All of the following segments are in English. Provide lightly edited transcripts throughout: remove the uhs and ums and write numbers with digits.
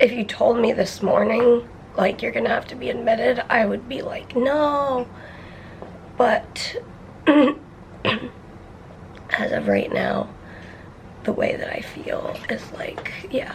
if you told me this morning, like, you're gonna have to be admitted, I would be like, no. But as of right now, the way that I feel is like, yeah,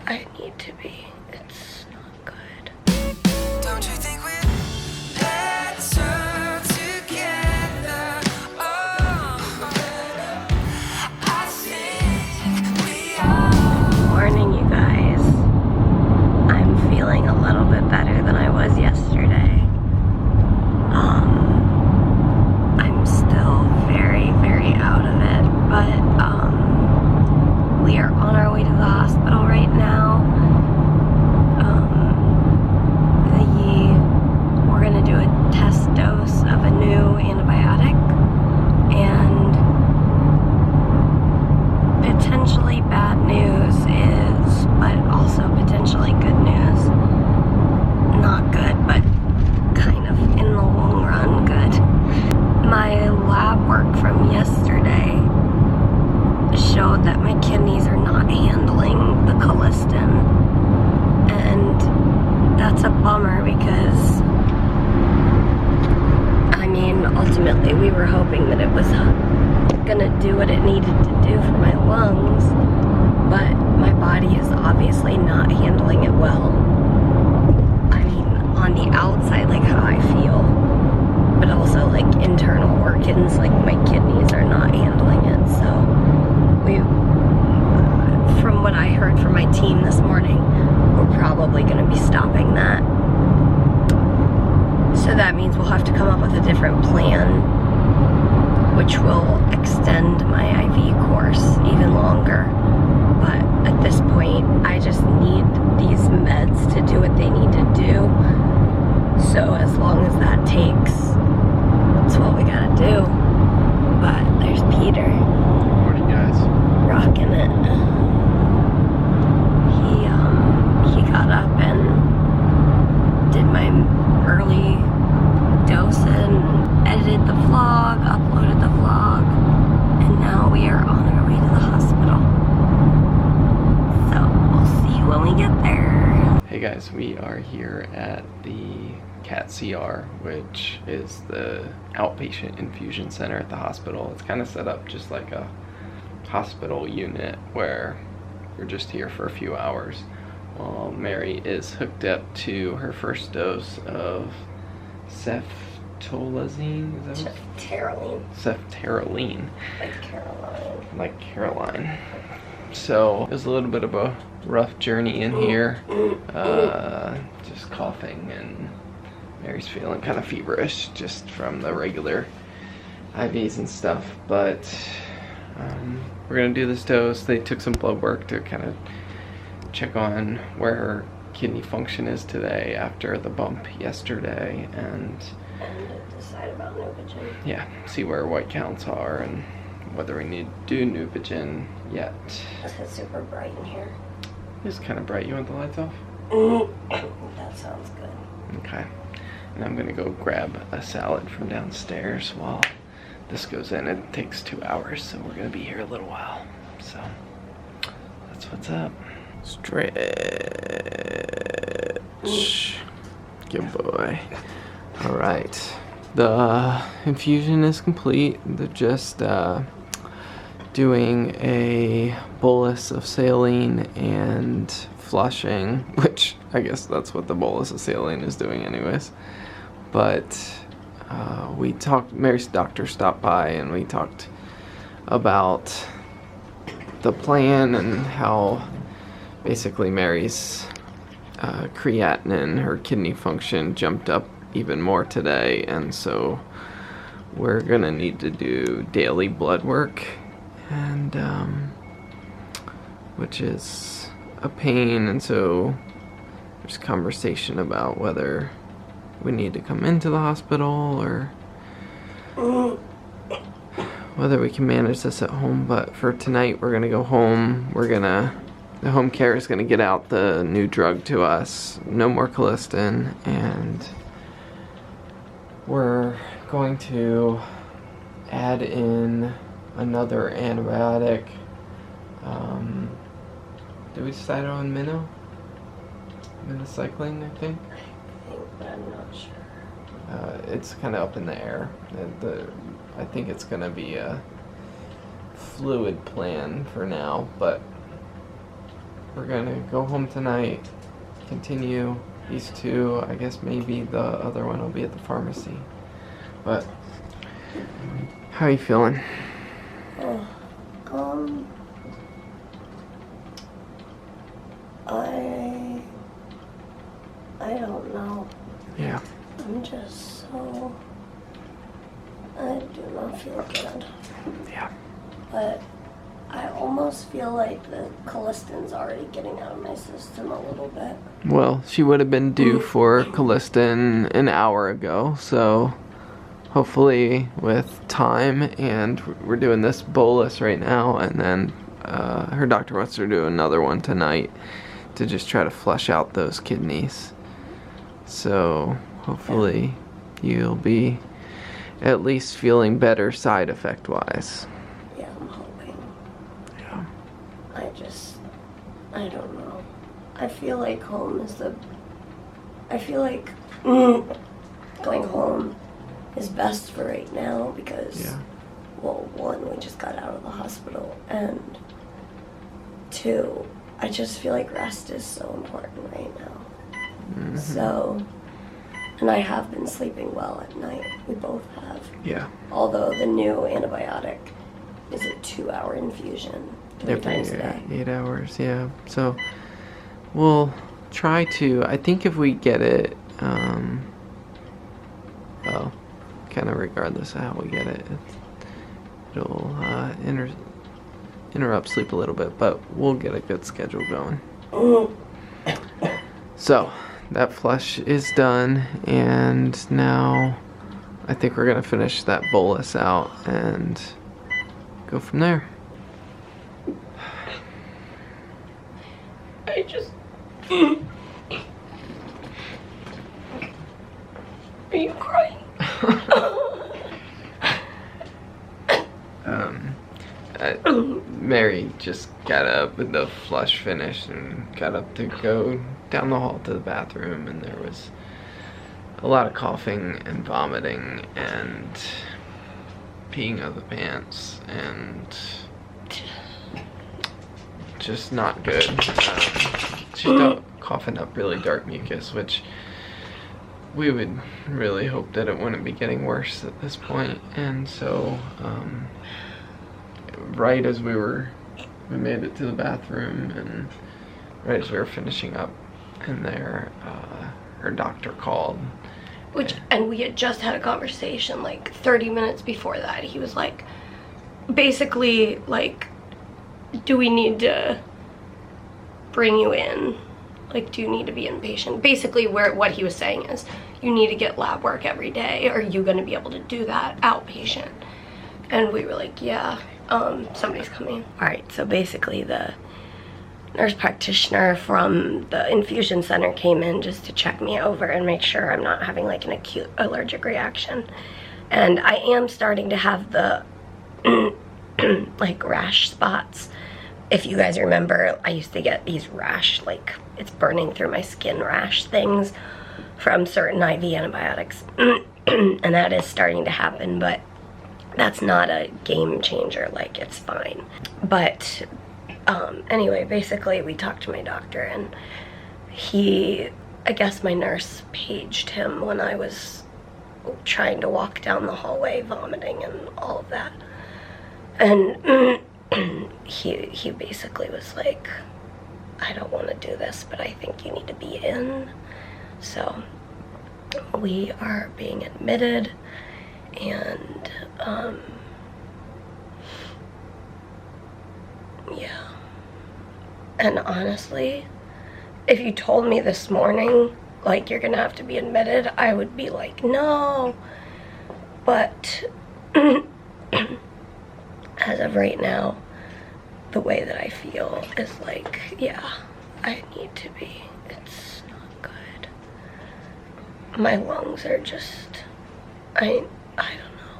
I need to be. It's not good. Don't you think we're better together? Oh, I think we are. Morning, you guys. I'm feeling a little bit better than I was yesterday. I'm still very, very out of it, but we are on our way to the hospital right now. We're gonna do a test dose of a new antibiotic and potentially bad news is, but also potentially good news. Not good, but kind of in the long run good. My lab work from yesterday showed that my kidneys are not handling the colistin, and that's a bummer because, I mean, ultimately we were hoping that it was gonna do what it needed to do for my lungs, but my body is obviously not handling it well. I mean, on the outside, like how I feel, but also like internal organs, like my kidneys are not handling it. So from what I heard from my team this morning, we're probably going to be stopping that. So that means we'll have to come up with a different plan, which will extend my IV course even longer. But at this point, I just need these meds to do what they need to do. So as long as that takes, that's what we gotta do. But there's Peter. Good morning, guys. Rocking it. He got up and did my early dose and edited the vlog, uploaded the vlog, and now we are on our way to the hospital. So we'll see you when we get there. Hey guys, we are here at the CAT CR, which is the outpatient infusion center at the hospital. It's kind of set up just like a hospital unit where we're just here for a few hours while Mary is hooked up to her first dose of ceftolozine. Is that Ceftaroline. Ceftaroline. Like Caroline. Like Caroline. So it was a little bit of a rough journey in here. Just coughing, and Mary's feeling kind of feverish just from the regular IVs and stuff. But we're gonna do this dose. They took some blood work to kind of check on where her kidney function is today after the bump yesterday, and decide about Neupogen. yeah, see where white counts are and whether we need to do Neupogen yet. It's super bright in here. It's kind of bright. You want the lights off? That sounds good. Okay. And I'm gonna go grab a salad from downstairs while this goes in. It takes 2 hours, so we're gonna be here a little while. So that's what's up. Stretch. Good boy. All right. The infusion is complete. They're just doing a bolus of saline and flushing, which I guess that's what the bolus of saline is doing anyways. But we talked, Mary's doctor stopped by and we talked about the plan and how basically Mary's creatinine, her kidney function, jumped up even more today, and so we're gonna need to do daily blood work, and which is a pain, and so there's conversation about whether we need to come into the hospital or whether we can manage this at home. But for tonight we're gonna go home. The home care is gonna get out the new drug to us, no more colistin, and we're going to add in another antibiotic. Did we decide on minnow? minocycline, I think. I think, but I'm not sure. It's kind of up in the air. I think it's going to be a fluid plan for now, but we're going to go home tonight, continue these two. I guess maybe the other one will be at the pharmacy. But how are you feeling? I don't know. Yeah. I'm just so, I do not feel good. Yeah. But I almost feel like the colistin's already getting out of my system a little bit. Well, she would have been due for colistin an hour ago, so hopefully with time, and we're doing this bolus right now, and then her doctor wants her to do another one tonight to just try to flush out those kidneys. So hopefully you'll be at least feeling better side effect wise. Yeah, I'm hoping. Yeah. I don't know. I feel like home is I feel like going home is best for right now because, well, one, we just got out of the hospital, and two, I just feel like rest is so important right now. Mm-hmm. So, and I have been sleeping well at night. We both have. Yeah. Although the new antibiotic is a 2-hour infusion, 3 times a day. 8 hours, yeah. So we'll try to, I think if we get it, well, kind of regardless of how we get it, it'll interrupt sleep a little bit, but we'll get a good schedule going. So that flush is done, and now I think we're gonna finish that bolus out and go from there. I just... Are you crying? Mary just got up with the flush finished and got up to go down the hall to the bathroom, and there was a lot of coughing and vomiting and peeing out of the pants and just not good. She's coughing up really dark mucus, which we would really hope that it wouldn't be getting worse at this point. And so right as we made it to the bathroom, and right as we were finishing up in there, her doctor called. And we had just had a conversation like 30 minutes before that. He was like, basically like, do we need to bring you in? Like, do you need to be inpatient? Basically what he was saying is, you need to get lab work every day. Are you gonna be able to do that outpatient? And we were like, yeah, somebody's coming. All right, so basically the nurse practitioner from the infusion center came in just to check me over and make sure I'm not having like an acute allergic reaction. And I am starting to have the like rash spots. If you guys remember, I used to get these rash, like it's burning through my skin rash things from certain IV antibiotics. And that is starting to happen, but that's not a game changer, like it's fine. But anyway, basically we talked to my doctor, and I guess my nurse paged him when I was trying to walk down the hallway vomiting and all of that. And he basically was like, I don't want to do this, but I think you need to be in. So we are being admitted, and yeah. And honestly, if you told me this morning, like, you're gonna have to be admitted, I would be like, no. But as of right now, the way that I feel is like, yeah, I need to be. It's not good. My lungs are just, I don't know.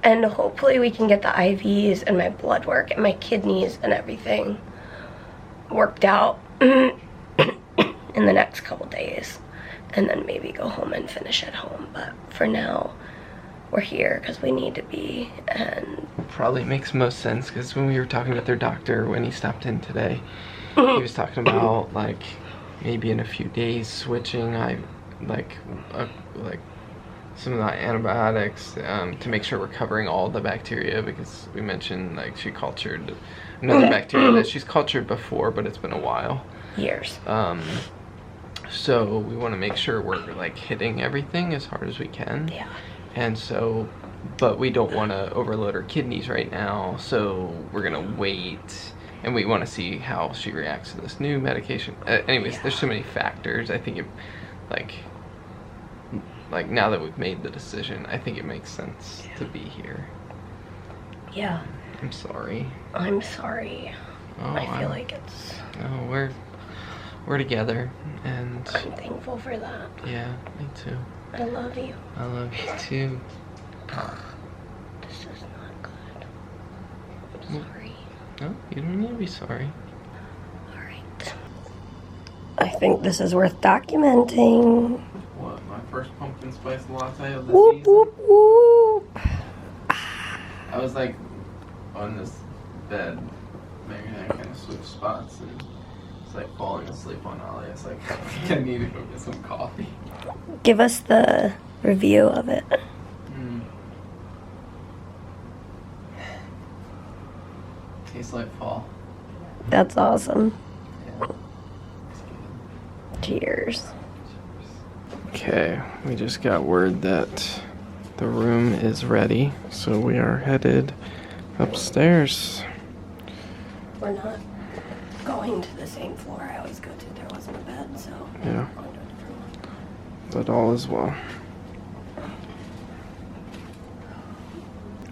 And hopefully we can get the IVs and my blood work and my kidneys and everything worked out in the next couple days, and then maybe go home and finish at home. But for now, we're here because we need to be, and probably makes most sense because when we were talking with their doctor when he stopped in today, he was talking about like maybe in a few days switching like some of the antibiotics to make sure we're covering all the bacteria, because we mentioned like she cultured another bacteria that she's cultured before, but it's been a while. years. So we want to make sure we're like hitting everything as hard as we can. Yeah. And so, but we don't want to overload her kidneys right now, so we're gonna wait, and we want to see how she reacts to this new medication. Anyways, there's so many factors. I think it, like now that we've made the decision, I think it makes sense to be here. Yeah. I'm sorry. I'm sorry. Oh, I feel like it's... Oh, we're together, and I'm thankful for that. yeah, me too. I love you. I love you too. This is not good. I'm sorry. No, you don't need to be sorry. Alright. I think this is worth documenting. What, my first pumpkin spice latte of the Whoop, season? whoop, whoop. I was like on this bed, maybe I kind of switched spots, and it's like falling asleep on Ollie. It's like, I need to go get some coffee. Give us the review of it. Tastes like fall. That's awesome. Yeah. Cheers. Okay, we just got word that the room is ready, so we are headed upstairs. We're not going to the same floor I always go to. There wasn't a bed, so Yeah. we're going to a different one. But all is well.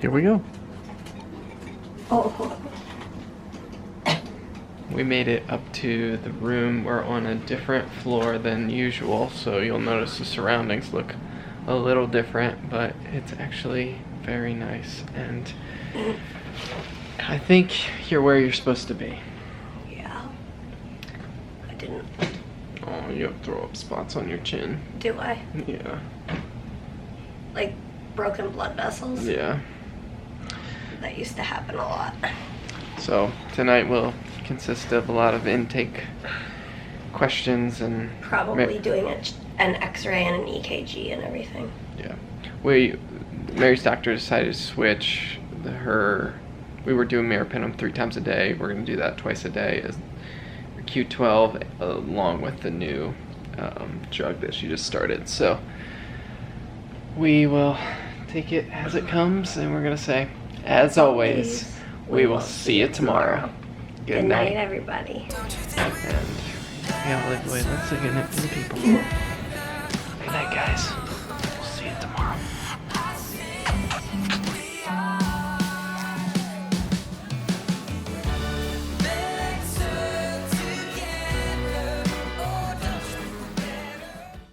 Here we go. Oh. We made it up to the room. We're on a different floor than usual, so you'll notice the surroundings look a little different, but it's actually very nice, and I think you're where you're supposed to be. Yeah. I didn't. Oh, you have throw up spots on your chin. Do I? Yeah. Like broken blood vessels? Yeah. That used to happen a lot. So tonight will consist of a lot of intake questions and Probably doing an x-ray and an EKG and everything. yeah. Mary's doctor decided to switch we were doing meropenem 3 times a day. We're going to do that twice a day as Q12 along with the new drug that she just started. So we will take it as it comes, and we're going to say, as always, we will see you tomorrow. Good night, everybody. and yeah, like, wait, let's say good night to the people. Good night, guys. We'll see you tomorrow.